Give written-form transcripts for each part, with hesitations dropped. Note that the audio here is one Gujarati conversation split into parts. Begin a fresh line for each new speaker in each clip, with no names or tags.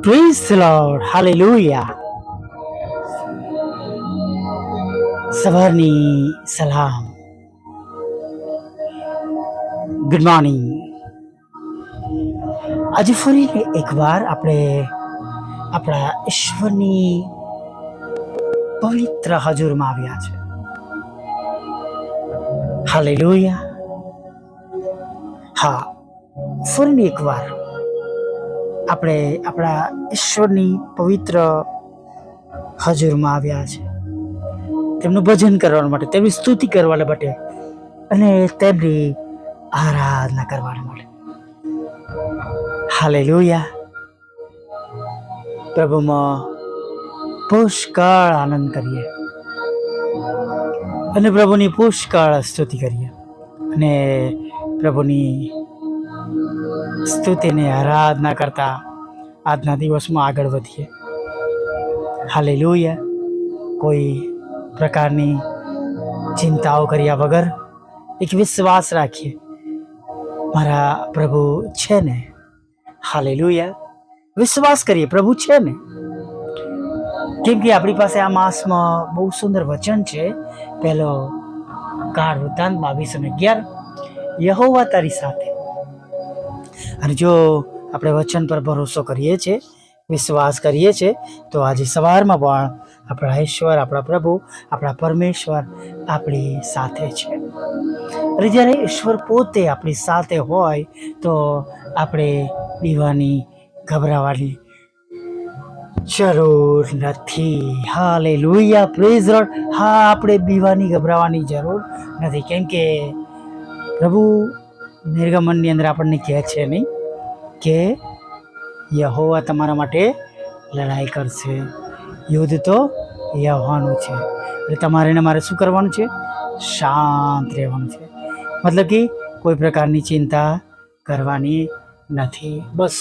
Praise the lord, hallelujah. સવારની સલામ, ગુડ મોર્નિંગ. આજે ફરીને એકવાર આપણે આપણા ઈશ્વરની પવિત્ર હજુરમાં આવ્યા છે. હાલેલુયા. હા, ફરીને એકવાર આપણે આપણા ઈશ્વરની પવિત્ર હજુરમાં આવ્યા છે, તેમનું ભજન કરવા માટે, તેમની સ્તુતિ કરવા માટે અને તેમની આરાધના કરવા માટે. હાલેલુયા. પ્રભુમાં પુષ્કળ આનંદ કરીએ અને પ્રભુની પુષ્કળ સ્તુતિ કરીએ અને પ્રભુની સ્તુતિને આરાધના કરતા આજના દિવસમાં આગળ વધીએ. હાલેલુયા. કોઈ પ્રકારની ચિંતાઓ કર્યા વગર એક વિશ્વાસ રાખીએ, મારા પ્રભુ છે ને. હાલેલુયા. વિશ્વાસ કરીએ, પ્રભુ છે ને. કેમ કે આપણી પાસે આ માસમાં બહુ સુંદર વચન છે. પહેલો કાળ વૃત્તાંત 22:11, યહોવા તારી સાથે. અને જો આપણે વચન પર ભરોસો કરીએ છીએ, વિશ્વાસ કરીએ છીએ, તો આજે સવારમાં પણ આપણા ઈશ્વર, આપણા પ્રભુ, આપણા પરમેશ્વર આપણી સાથે છે. અને જ્યારે ઈશ્વર પોતે આપણી સાથે હોય તો આપણે બીવાની, ગભરાવાની જરૂર નથી. Hallelujah, praise the lord. હા, આપણે બીવાની, ગભરાવાની જરૂર નથી. કેમ કે પ્રભુ નિર્ગમનની અંદર આપણને કહે છે નહીં કે યહોવા તમારા માટે લડાઈ કરશે, યુદ્ધ તો યહોવાનું છે. એટલે તમારે ને મારે શું કરવાનું છે? શાંત રહેવાનું છે. મતલબ કે કોઈ પ્રકારની ચિંતા કરવાની નથી. બસ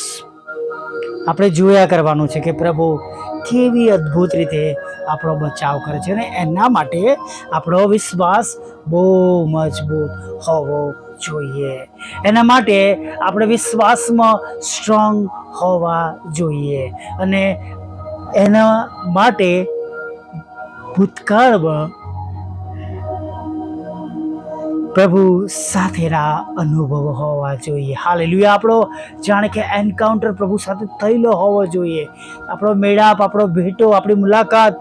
આપણે જોયા કરવાનું છે કે પ્રભુ કેવી અદ્ભુત રીતે આપણો બચાવ કરે છે. અને એના માટે આપણો વિશ્વાસ બહુ મજબૂત હોવો જોઈએ. એના માટે આપણે વિશ્વાસમાં સ્ટ્રોંગ હોવા જોઈએ. અને એના માટે ભૂતકાળમાં પ્રભુ સાથેના અનુભવ હોવા જોઈએ. હાલેલુયા. આપણો જાણે કે એન્કાઉન્ટર પ્રભુ સાથે થયેલો હોવો જોઈએ. આપણો મેળાપ, આપણો ભેટો, આપણી મુલાકાત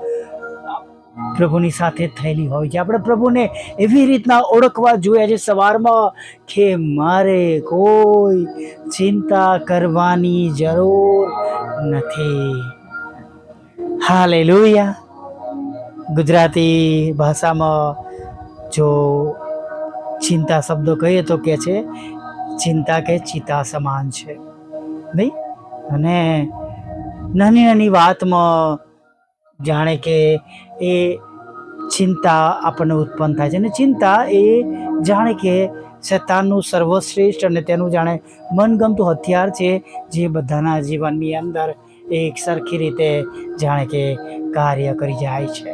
પ્રભુની સાથે થયેલી હોય છે. આપણે પ્રભુને એવી રીતના ઓળખવા જોઈએ છે સવારમાં કે મારે કોઈ ચિંતા કરવાની જરૂર નથી. હાલેલુયા. ગુજરાતી ભાષામાં જો ચિંતા શબ્દો કહીએ તો કે છે ચિંતા કે ચિતા સમાન છે, નહીં? અને નાની નાની વાતમાં જાણે કે એ ચિંતા આપણને ઉત્પન્ન થાય છે. અને ચિંતા એ જાણે કે શૈતાનનું સર્વશ્રેષ્ઠ અને તેનું જાણે મનગમતું હથિયાર છે, જે બધાના જીવનની અંદર એક સરખી રીતે જાણે કે કાર્ય કરી જાય છે.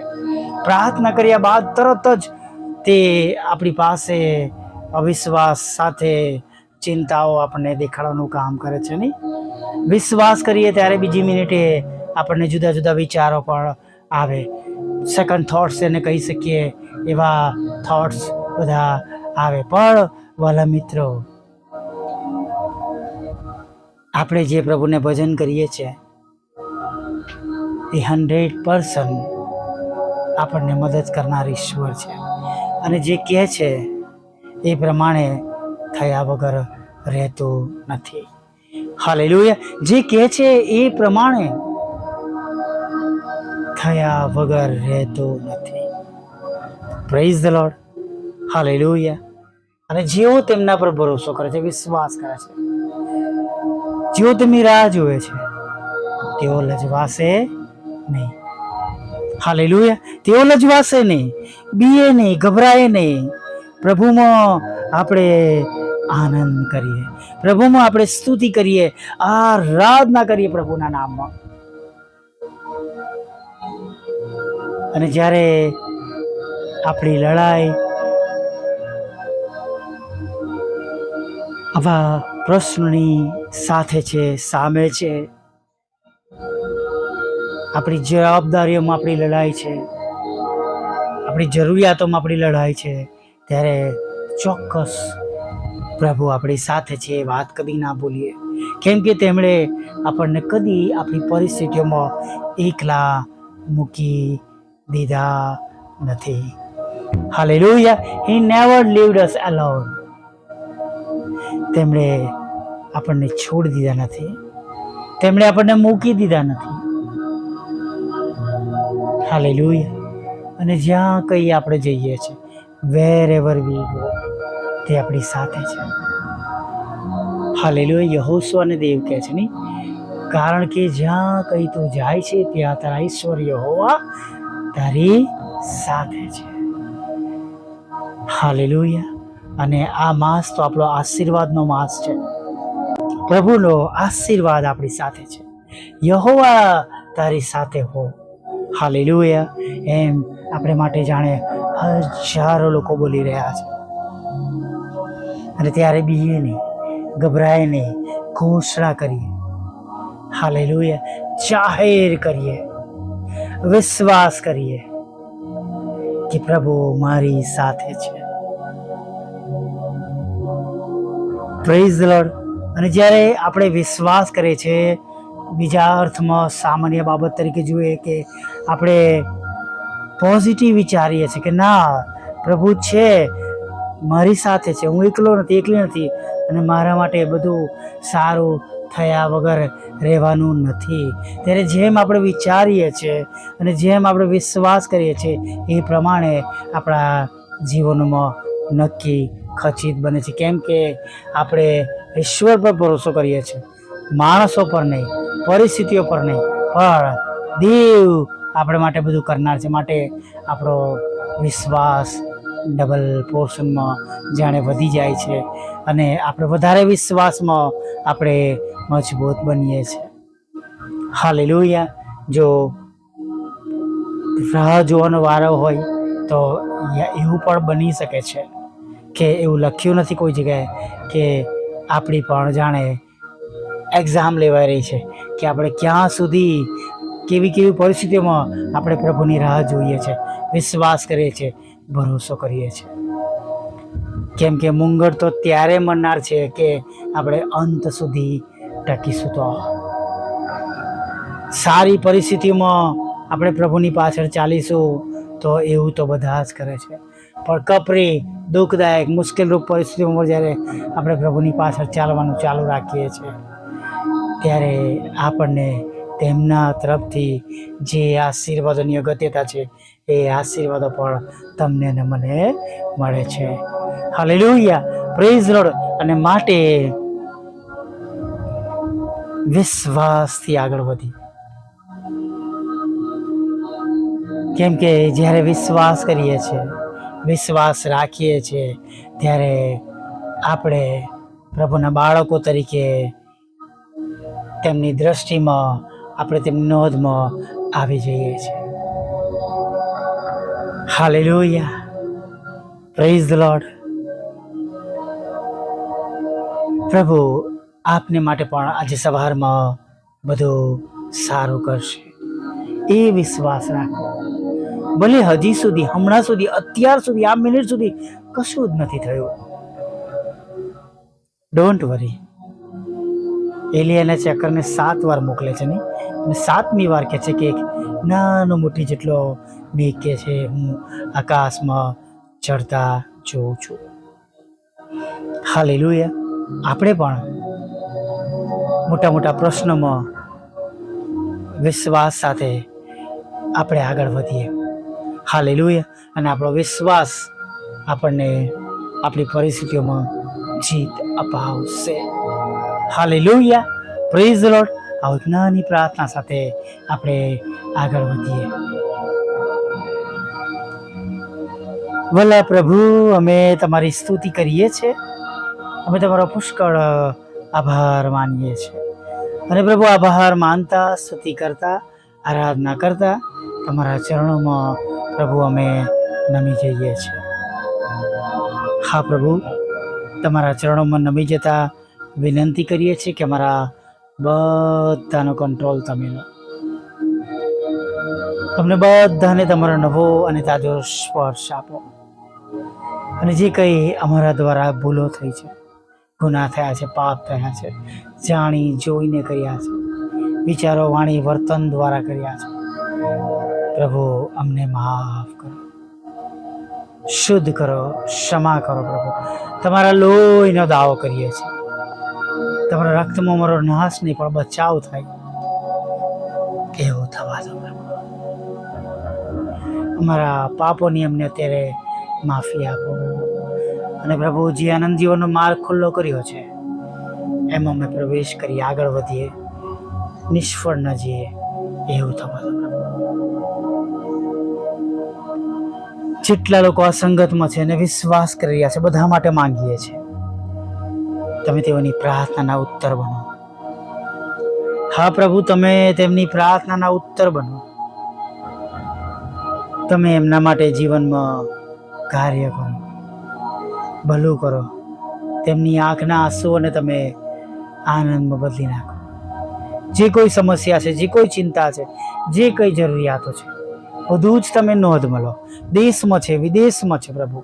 પ્રાર્થના કર્યા બાદ તરત જ તે આપણી પાસે અવિશ્વાસ સાથે ચિંતાઓ આપણને દેખાડવાનું કામ કરે છે, નહીં? વિશ્વાસ કરીએ ત્યારે બીજી મિનિટે આપણને જુદા જુદા વિચારો પણ આવે. સેકન્ડ થોટ્સ એને કહી શકીએ, એવા થોટ્સ બધા આવે. પણ વાલા મિત્રો, આપણે જે પ્રભુને ભજન કરીએ છીએ એ 100% આપણને મદદ કરનાર ઈશ્વર છે. અને જે કહે છે એ પ્રમાણે થયા વગર રહેતું નથી. હાલેલુયા. જે કહે છે એ પ્રમાણે થયા વગર રહેતું નથી. Praise the lord. હાલેલુયા. અને જેઓ તેમના પર ભરોસો કરે છે, વિશ્વાસ કરે છે, જેઓ તેમની રાહ જોવે છે, તેઓ લજવાશે નહીં. હાલેલુયા. તેઓ લજવાશે નહીં, બીએ નહીં, ગભરાય નહીં. પ્રભુમાં આપણે આનંદ કરીએ, પ્રભુમાં આપણે સ્તુતિ કરીએ, આરાધના કરીએ પ્રભુના નામમાં. અને જ્યારે આપણી લડાઈ આવા પ્રશ્નની સાથે છે, સામે છે, આપણી જવાબદારીઓમાં આપણી લડાઈ છે, આપણી જરૂરિયાતોમાં આપણી લડાઈ છે, ત્યારે ચોક્કસ પ્રભુ આપણી સાથે છે એ વાત કદી ના ભૂલીએ. કેમ કે તેમણે આપણને કદી આપણી પરિસ્થિતિઓમાં એકલા મૂકી દીધા નથી. Hallelujah. He never left us alone. તેમણે આપણને છોડી દીધા નથી, તેમણે આપણને મૂકી દીધા નથી. હાલેલુયા. અને જ્યાં કંઈ આપણે જઈએ છીએ, wherever we go, તે આપણી સાથે છે. હાલેલુયા. યહોશુઆને દેવ કહે છે નહીં, કારણ કે જ્યાં કંઈ તું જાય છે ત્યાં તારા ઈશ્વર યહોવા તારી સાથે છે. હાલેલુયા. અને આ માસ તો આપણો આશીર્વાદનો માસ છે. પ્રભુનો આશીર્વાદ આપણી સાથે છે. યહોવા તારી સાથે હો. હાલેલુયા. એમ આપણે માટે જાણે હજારો લોકો બોલી રહ્યા છે. અને ત્યારે બીએ નહીં, ગભરાય નહીં, ઘોષણા કરીએ. હાલેલુયા. જાહેર કરીએ, વિશ્વાસ કરીએ કે પ્રભુ મારી સાથે છે. Praise the lord. અને જ્યારે આપણે વિશ્વાસ કરીએ છીએ, બીજા અર્થમાં સામાન્ય બાબત તરીકે જોઈએ કે આપણે પોઝિટિવ વિચારીએ છીએ કે ના, પ્રભુ છે, મારી સાથે છે, હું એકલો નથી, એકલી નથી, અને મારા માટે બધું સારું થયા વગર રહેવાનું નથી. ત્યારે જેમ આપણે વિચારીએ છીએ અને જેમ આપણે વિશ્વાસ કરીએ છીએ એ પ્રમાણે આપણા જીવનમાં નક્કી ખચિત બને છે. કેમ કે આપણે ઈશ્વર પર ભરોસો કરીએ છીએ, માણસો પર નહીં, પરિસ્થિતિઓ પર નહીં, પણ દેવ આપણે માટે બધું કરનાર છે. માટે આપણો વિશ્વાસ ડબલ પોર્શનમાં જાણે વધી જાય છે અને આપણે વધારે વિશ્વાસમાં આપણે મજબૂત બનીએ છીએ. હાલેલુયા. જો રાહ જોવાનો વારો હોય તો એવું પણ બની શકે છે કે એવું લખ્યું નથી કોઈ જગ્યાએ કે આપણી પણ જાણે એક્ઝામ લેવાઈ રહી છે કે આપણે ક્યાં સુધી કેવી પરિસ્થિતિઓમાં આપણે પ્રભુની રાહ જોઈએ છીએ, વિશ્વાસ કરીએ છીએ, ભરોસો કરીએ છીએ. કેમ કે મુંગળ તો ત્યારે મરનાર છે કે આપણે અંત સુધી ટકીશું. તો સારી પરિસ્થિતિમાં આપણે પ્રભુની પાછળ ચાલીશું તો એવું તો બધા જ કરે છે, પણ કપરી, દુઃખદાયક, મુશ્કેલરૂપ પરિસ્થિતિઓમાં જ્યારે આપણે પ્રભુની પાછળ ચાલવાનું ચાલુ રાખીએ છીએ ત્યારે આપણને તેમના તરફથી જે આશીર્વાદોની અગત્યતા છે એ આશીર્વાદો પણ તમને અને મને મળે છે. હાલેલુયા. Praise lord. અને માટે વિશ્વાસથી આગળ વધી. કેમ કે જ્યારે વિશ્વાસ કરીએ છીએ, વિશ્વાસ રાખીએ છીએ, ત્યારે આપણે પ્રભુના બાળકો તરીકે તેમની દ્રષ્ટિમાં, આપણે તેમની નોંધમાં આવી જઈએ છીએ. હાલેલુયા. Praise the lord. પ્રભુ આપને માટે પણ આજે સવારમાં બધું સારું કરશે એ વિશ્વાસ રાખો. ભલે હજી સુધી, હમણાં સુધી, અત્યાર સુધી, આ મિનિટ સુધી કશું જ નથી થયું, ડોન્ટ વરી. એલિયાના ચક્કરને 7 વાર મોકલે છે નહીં, અને 7મી વાર કહે છે કે એક નાનો મોટી જેટલો મેઘ કે છે હું આકાશમાં ચડતા જોઉં છું. હાલેલુયા. આપણે પણ મોટા મોટા પ્રશ્નોમાં વિશ્વાસ સાથે આપણે આગળ વધીએ. હાલેલુયા. અને આપણો વિશ્વાસ આપણને આપણી પરિસ્થિતિઓમાં જીત અપાવશે. હાલેલુયા. Praise the lord. આ નાની પ્રાર્થના સાથે આપણે આગળ વધીએ. વલ્લા પ્રભુ, અમે તમારી સ્તુતિ કરીએ છીએ, અમે તમારો પુષ્કળ આભાર માનીએ છીએ. અને પ્રભુ, આભાર માનતા, સ્તુતિ કરતા, આરાધના કરતા તમારા ચરણોમાં પ્રભુ અમે નમી જઈએ છીએ. હા પ્રભુ, તમારા ચરણોમાં નમી જતા વિનંતી કરીએ છીએ કે અમારા બધાનો કંટ્રોલ તમે લો. અમને બધાને તમારો નવો અને તાજો સ્પર્શ આપો. અને જે કંઈ અમારા દ્વારા ભૂલો થઈ છે, ગુનાહ થયા છે, પાપ થયા છે, જાણી જોઈને કર્યા છે, વિચારો વાણી વર્તન દ્વારા કર્યા છે, પ્રભુ અમને માફ કરો, શુદ્ધ કરો, ક્ષમા કરો. પ્રભુ તમારા લોહીનો દાવો કરીએ છીએ. તમારા રક્તમાં અમારો નાશ નહીં પણ બચાવ થાય એવું થવા દો પ્રભુ. અમારા પાપોની અમને અત્યારે માફી આપો. અને પ્રભુ જે આનંદ જીવનનો માર્ગ ખુલ્લો કર્યો છે એમાં અમે પ્રવેશ કરી આગળ વધીએ, નિષ્ફળ ન જઈએ એવું થવા દો પ્રભુ. જેટલા લોકો આ સંગતમાં છે અને વિશ્વાસ કરી રહ્યા છે બધા માટે માંગીએ છીએ તમે તેઓની પ્રાર્થનાના ઉત્તર બનો. હા પ્રભુ, તમે તેમની પ્રાર્થનાના ઉત્તર બનો. તમે એમના માટે જીવનમાં કાર્ય કરો, ભલું કરો. તેમની આંખના આંસુઓને તમે આનંદમાં બદલી નાખો. જે કોઈ સમસ્યા છે, જે કોઈ ચિંતા છે, જે કઈ જરૂરિયાતો છે બધું જ તમે નોંધ મળો. દેશમાં છે, વિદેશમાં છે પ્રભુ.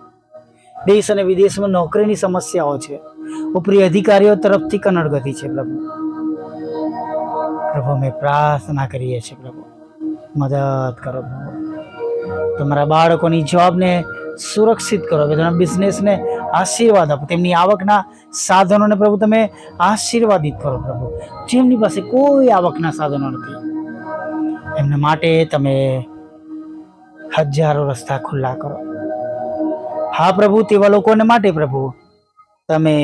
દેશ અને વિદેશમાં નોકરીની સમસ્યાઓ છે, ઉપરી અધિકારીઓ તરફથી કનડગતિ છે પ્રભુ. પ્રભુ અમે પ્રાર્થના કરીએ છીએ પ્રભુ, મદદ કરો પ્રભુ. તમારા બાળકોની જોબને સુરક્ષિત કરો, તમારા બિઝનેસને આશીર્વાદ આપો, તેમની આવકના સાધનોને પ્રભુ તમે આશીર્વાદિત કરો પ્રભુ. જેમની પાસે કોઈ આવકના સાધનો નથી એમના માટે તમે હજારો રસ્તા ખુલ્લા કરો. હા પ્રભુ, તેવા લોકોને માટે પ્રભુ તમે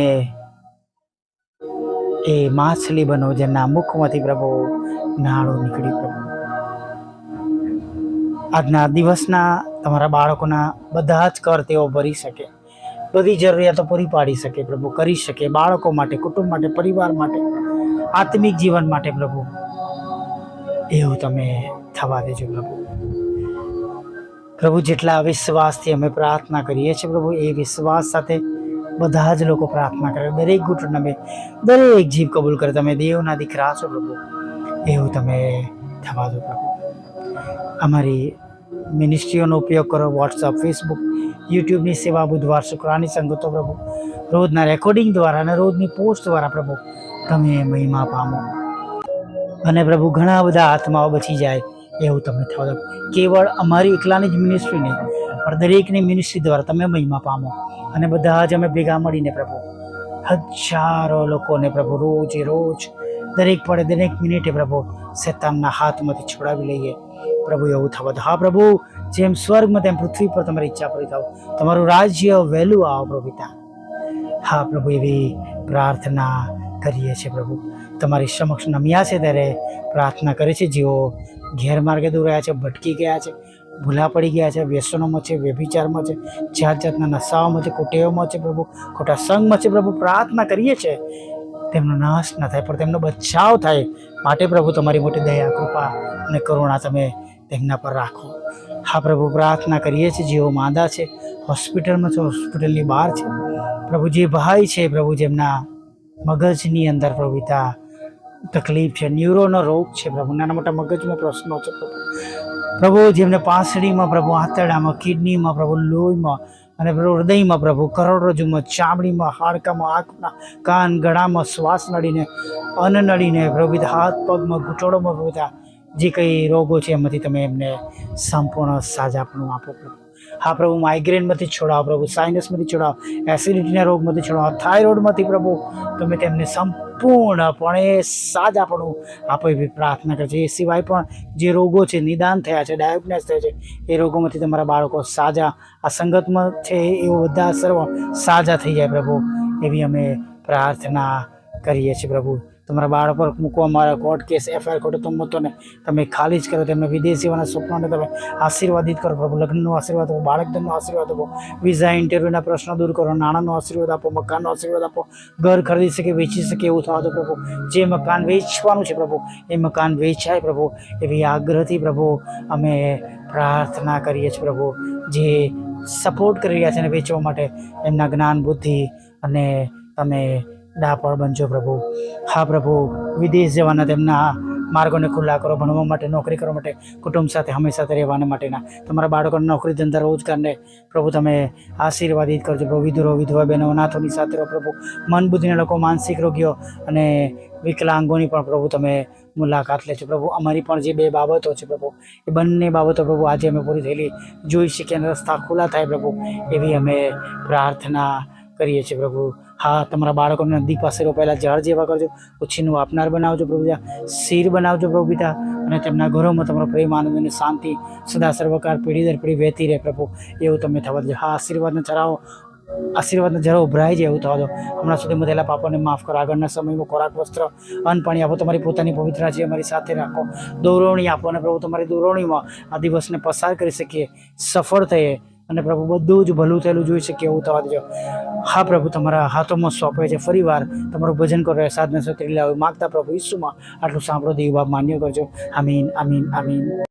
એ માછલી બનો જેમના મુખમાંથી પ્રભુ નાળું નીકળી પ્રભુ. આજના દિવસના તમારા બાળકોના બધા જ કર તેઓ ભરી શકે, બધી જરૂરિયાતો પૂરી પાડી શકે પ્રભુ, કરી શકે. બાળકો માટે, કુટુંબ માટે, પરિવાર માટે, આત્મિક જીવન માટે પ્રભુ એવું તમે થવા દેજો પ્રભુ. પ્રભુ જેટલા વિશ્વાસથી અમે પ્રાર્થના કરીએ છીએ પ્રભુ એ વિશ્વાસ સાથે બધા જ લોકો પ્રાર્થના કરે, દરેક ઘૂંટણ અમે દરેક જીવ કબૂલ કરે તમે દેવના દીકરા છો પ્રભુ એવું તમે થવા દો પ્રભુ. અમારી મિનિસ્ટ્રીઓનો ઉપયોગ કરો, વોટ્સઅપ, ફેસબુક, યુટ્યુબની સેવા, બુધવાર શુક્રવારની સંગતો પ્રભુ, રોજના રેકોર્ડિંગ દ્વારા અને રોજની પોસ્ટ દ્વારા પ્રભુ તમે મહિમા પામો. અને પ્રભુ ઘણા બધા આત્માઓ બચી જાય એવું તમે થવા દો. કેવળ અમારી એકલાની જ મિનિસ્ટ્રી નહીં પણ દરેકની મિનિસ્ટ્રી દ્વારા તમે મહિમા પામો. અને બધા જ અમે ભેગા મળીને પ્રભુ હજારો લોકોને પ્રભુ રોજે રોજ દરેક પડે દરેક મિનિટે પ્રભુ શેતાનના હાથમાંથી છોડાવી લઈએ પ્રભુ એવું થવા દો. હા પ્રભુ, જેમ સ્વર્ગમાં તેમ પૃથ્વી પર તમારી ઈચ્છા પૂરી થાવ, તમારું રાજ્ય વહેલું આવો પ્રભુ પિતા. હા પ્રભુ, એવી પ્રાર્થના કરીએ છીએ પ્રભુ. તમારી સમક્ષ નમ્યા છે ત્યારે પ્રાર્થના કરે છે જેઓ ગેરમાર્ગે દૂર રહ્યા છે, ભટકી ગયા છે, ભૂલા પડી ગયા છે, વ્યસનોમાં છે, વ્યભિચારમાં છે, જાત જાતના નશાઓમાં છે, કુટેવમાં છે પ્રભુ, ખોટા સંઘમાં છે પ્રભુ. પ્રાર્થના કરીએ છીએ તેમનો નાશ ન થાય પણ તેમનો બચાવ થાય માટે પ્રભુ તમારી મોટી દયા, કૃપા અને કરુણા તમે તેમના પર રાખો. હા પ્રભુ, પ્રાર્થના કરીએ છીએ જેઓ માંદા છે, હોસ્પિટલમાં છે, હોસ્પિટલની બહાર છે પ્રભુ, જે ભાઈ છે પ્રભુ જેમના મગજની અંદર પ્રભુતા તકલીફ છે, ન્યુરોનો રોગ છે પ્રભુ, નાના મોટા મગજમાં પ્રશ્નો છે પ્રભુ, જેમને પાંસળીમાં પ્રભુ, આંતરડામાં, કિડનીમાં પ્રભુ, લોહીમાં અને પ્રભુ હૃદયમાં પ્રભુ, કરોડરજ્જુમાં, ચામડીમાં, હાડકામાં, આંખના, કાન, ગળામાં, શ્વાસ નળીને, અન્નનળીને પ્રભુ, હાથ પગમાં, ઘૂંટણોમાં પ્રભુ જે કંઈ રોગો છે એમાંથી તમે એમને સંપૂર્ણ સાજાપણું આપો પ્રભુ. હા પ્રભુ, માઇગ્રેનમાંથી છોડાવો પ્રભુ, સાઇનસમાંથી છોડાવો, એસિડિટીના રોગમાંથી છોડાવો, થાઇરોઇડમાંથી પ્રભુ તમે તેમને સંપૂર્ણપણે સાજાપણું આપો એવી પ્રાર્થના કરે છે. એ સિવાય પણ જે રોગો છે, નિદાન થયા છે, ડાયગ્નોસ થયા છે, એ રોગોમાંથી તમારા બાળકો સાજા આ સંગતમાં છે એવો બધા સર્વ સાજા થઈ જાય પ્રભુ એવી અમે પ્રાર્થના કરીએ છીએ પ્રભુ. તમારા બાળક પર મૂકો અમારા કોર્ટ કેસ, એફઆઈઆર ખોટો મતોને તમે ખાલી જ કરો, તેમને વિદેશ જવાના સ્વપ્નોને તમે આશીર્વાદિત કરો પ્રભુ. લગ્નનો આશીર્વાદ આપો, બાળકધનનો આશીર્વાદ આપો, વિઝા ઇન્ટરવ્યૂના પ્રશ્નો દૂર કરો, નાણાંનો આશીર્વાદ આપો, મકાનનો આશીર્વાદ આપો, ઘર ખરીદી શકે, વેચી શકે એવું થવા દો પ્રભુ. જે મકાન વેચવાનું છે પ્રભુ એ મકાન વેચાય પ્રભુ એવી આગ્રહથી પ્રભુ અમે પ્રાર્થના કરીએ છીએ પ્રભુ. જે સપોર્ટ કરી રહ્યા છે ને વેચવા માટે એમના જ્ઞાન, બુદ્ધિ અને તમે ડાપણ બનજો પ્રભુ. હા પ્રભુ, વિદેશ જવાના તેમના માર્ગોને ખુલ્લા કરો, ભણવા માટે, નોકરી કરવા માટે, કુટુંબ સાથે હંમેશા રહેવાના માટેના, તમારા બાળકોને નોકરી ધંધા રોજગારને પ્રભુ તમે આશીર્વાદિત કરજો પ્રભુ. વિધુરો વિધવા બહેનો અનાથોની સાથે રહો પ્રભુ. મન બુદ્ધિના લોકો, માનસિક રોગીઓ અને વિકલાંગોની પણ પ્રભુ તમે મુલાકાત લેજો પ્રભુ. અમારી પણ જે 2 બાબતો છે પ્રભુ, એ બંને બાબતો પ્રભુ આજે અમે પૂરી થયેલી જોઈ શકીએ અને રસ્તા ખુલ્લા થાય પ્રભુ, એવી અમે પ્રાર્થના કરીએ છીએ પ્રભુ. હા, તમારા બાળકોને નદી પાસે રોપાયેલા ઝાડ જેવા કરજો, ઉછીનું આપનાર બનાવજો પ્રભુ પિતા, શિર બનાવજો પ્રભુ પિતા, અને તેમના ઘરોમાં તમારો પ્રેમ, આનંદ અને શાંતિ સદા સર્વકાળ પેઢી દર પેઢી વહેતી રહે પ્રભુ, એવું તમે થવા દેજો. હા, આશીર્વાદના જરા ઉભરાઈ જાય એવું થવા દો. હમણાં સુધી થયેલા પાપોને માફ કરો. આગળના સમયમાં ખોરાક, વસ્ત્ર, અન્ન, પાણી આપો. તમારી પોતાની પવિત્ર છે અમારી સાથે રાખો. દોરવણી આપો અને પ્રભુ તમારી દોરવણીમાં આ દિવસને પસાર કરી શકીએ, સફળ થઈએ અને પ્રભુ બધું જ ભલું થયેલું જોઈ શકીએ એવું થવા દેજો. હા પ્રભુ, તમારા હાથોમાં સોંપે છે. ફરી વાર તમારું ભજન કરો, સાધના સત્રી લાવો માગતા પ્રભુ ઈસુમાં આટલું સાંભળો, દેવ બાપ માન્ય કરજો. આમીન, આમીન, આમીન.